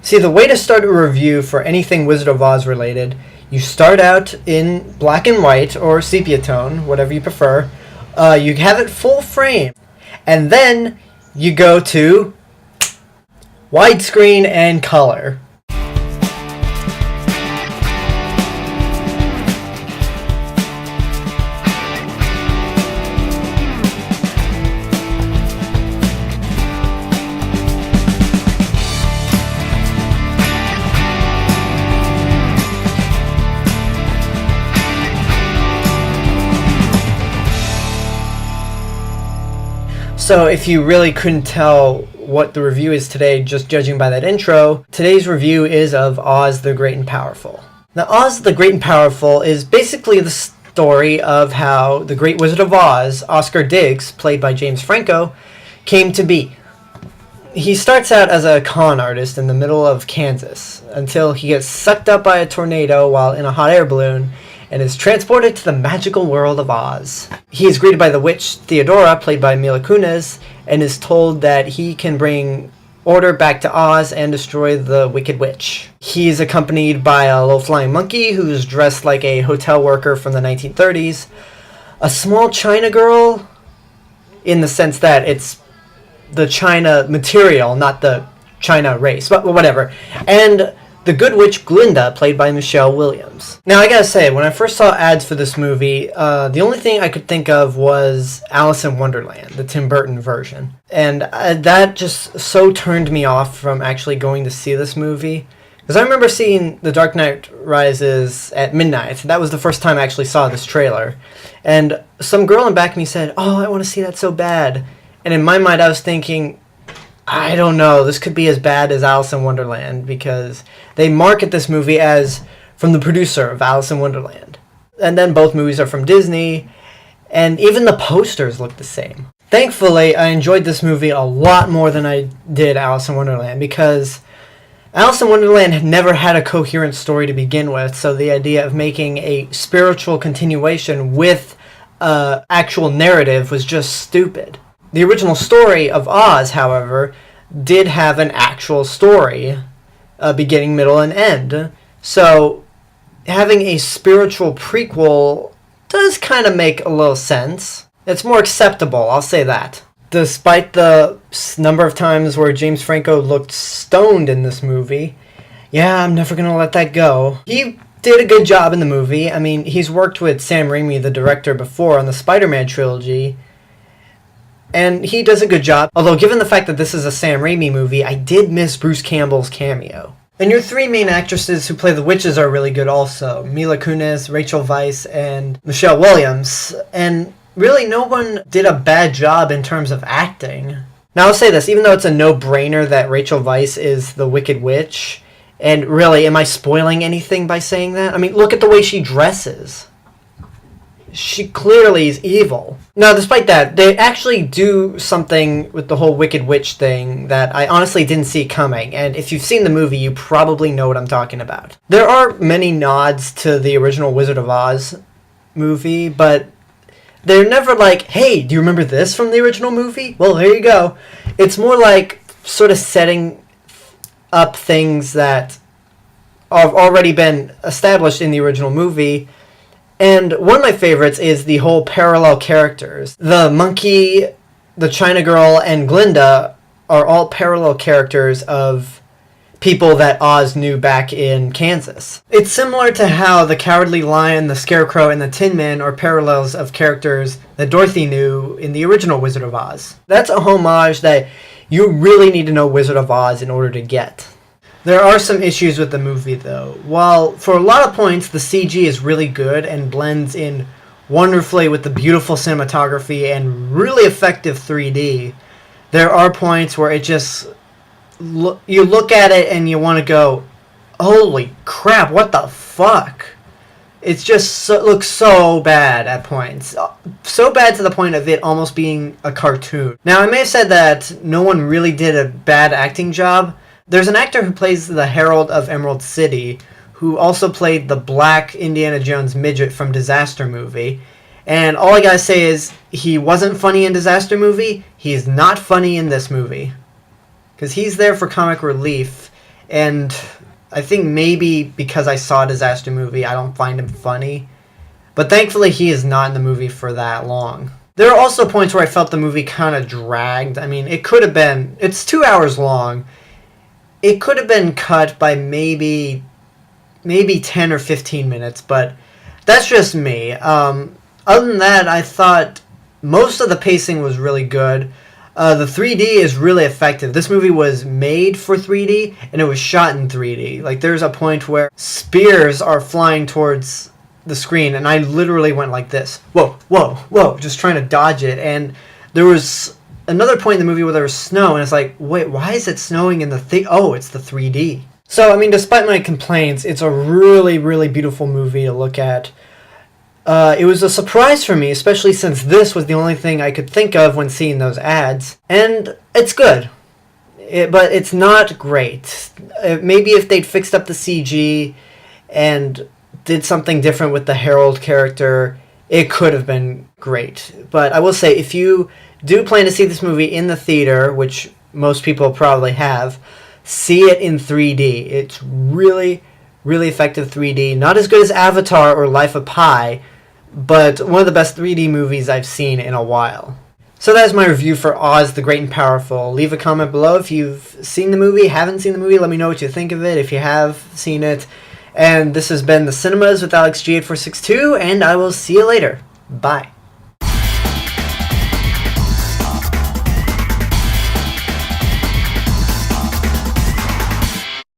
See, the way to start a review for anything Wizard of Oz related, you start out in black and white or sepia tone, whatever you prefer. You have it full frame, and then you go to widescreen and color. So if you really couldn't tell what the review is today just judging by that intro, today's review is of Oz the Great and Powerful. Now, Oz the Great and Powerful is basically the story of how the Great Wizard of Oz, Oscar Diggs, played by James Franco, came to be. He starts out as a con artist in the middle of Kansas until he gets sucked up by a tornado while in a hot air balloon and is transported to the magical world of Oz. He is greeted by the witch Theodora, played by Mila Kunis, and is told that he can bring order back to Oz and destroy the Wicked Witch. He is accompanied by a low-flying monkey who's dressed like a hotel worker from the 1930s, a small China girl, in the sense that it's the China material, not the China race, but whatever, and the good witch Glinda, played by Michelle Williams. Now, I gotta say, when I first saw ads for this movie, the only thing I could think of was Alice in Wonderland, the Tim Burton version. And that just so turned me off from actually going to see this movie. Because I remember seeing The Dark Knight Rises at midnight. That was the first time I actually saw this trailer. And some girl in back of me said, "Oh, I want to see that so bad." And in my mind, I was thinking, I don't know, this could be as bad as Alice in Wonderland, because they market this movie as from the producer of Alice in Wonderland. And then both movies are from Disney, and even the posters look the same. Thankfully, I enjoyed this movie a lot more than I did Alice in Wonderland, because Alice in Wonderland had never had a coherent story to begin with, so the idea of making a spiritual continuation with actual narrative was just stupid. The original story of Oz, however, did have an actual story, beginning, middle, and end. So having a spiritual prequel does kind of make a little sense. It's more acceptable, I'll say that. Despite the number of times where James Franco looked stoned in this movie, yeah, I'm never going to let that go. He did a good job in the movie. I mean, he's worked with Sam Raimi, the director, before on the Spider-Man trilogy, and he does a good job. Although, given the fact that this is a Sam Raimi movie, I did miss Bruce Campbell's cameo. And your three main actresses who play the witches are really good also. Mila Kunis, Rachel Weisz, and Michelle Williams. And really, no one did a bad job in terms of acting. Now, I'll say this, even though it's a no-brainer that Rachel Weisz is the Wicked Witch, and really, am I spoiling anything by saying that? I mean, look at the way she dresses. She clearly is evil. Now, despite that, they actually do something with the whole Wicked Witch thing that I honestly didn't see coming, and if you've seen the movie, you probably know what I'm talking about. There are many nods to the original Wizard of Oz movie, but they're never like, hey, do you remember this from the original movie? Well, there you go. It's more like sort of setting up things that have already been established in the original movie. And one of my favorites is the whole parallel characters. The monkey, the China girl, and Glinda are all parallel characters of people that Oz knew back in Kansas. It's similar to how the Cowardly Lion, the Scarecrow, and the Tin Man are parallels of characters that Dorothy knew in the original Wizard of Oz. That's a homage that you really need to know Wizard of Oz in order to get. There are some issues with the movie, though. While for a lot of points the CG is really good and blends in wonderfully with the beautiful cinematography and really effective 3D, there are points where it just you look at it and you want to go, holy crap, what the fuck? It's just looks so bad at points. So bad to the point of it almost being a cartoon. Now, I may have said that no one really did a bad acting job. There's an actor who plays the Herald of Emerald City, who also played the black Indiana Jones midget from Disaster Movie. And all I gotta say is, he wasn't funny in Disaster Movie, he's not funny in this movie. Because he's there for comic relief, and I think maybe because I saw a disaster movie, I don't find him funny. But thankfully, he is not in the movie for that long. There are also points where I felt the movie kind of dragged. I mean, it could have been... It's 2 hours long. It could have been cut by maybe 10 or 15 minutes, but that's just me. Other than that, I thought most of the pacing was really good. The 3D is really effective. This movie was made for 3D, and it was shot in 3D. Like, there's a point where spears are flying towards the screen, and I literally went like this. Whoa, whoa, whoa, just trying to dodge it. And there was another point in the movie where there was snow, and it's like, wait, why is it snowing in the oh, it's the 3D. So, I mean, despite my complaints, it's a really, really beautiful movie to look at. It was a surprise for me, especially since this was the only thing I could think of when seeing those ads. And it's good. But it's not great. Maybe if they'd fixed up the CG and did something different with the Harold character, it could have been great. But I will say, if you do plan to see this movie in the theater, which most people probably have, see it in 3D. It's really, really effective 3D. Not as good as Avatar or Life of Pi, but one of the best 3D movies I've seen in a while. So that's my review for Oz the Great and Powerful. Leave a comment below if you've seen the movie, haven't seen the movie. Let me know what you think of it if you have seen it. And this has been The Cinemas with Alex G8462, and I will see you later. Bye.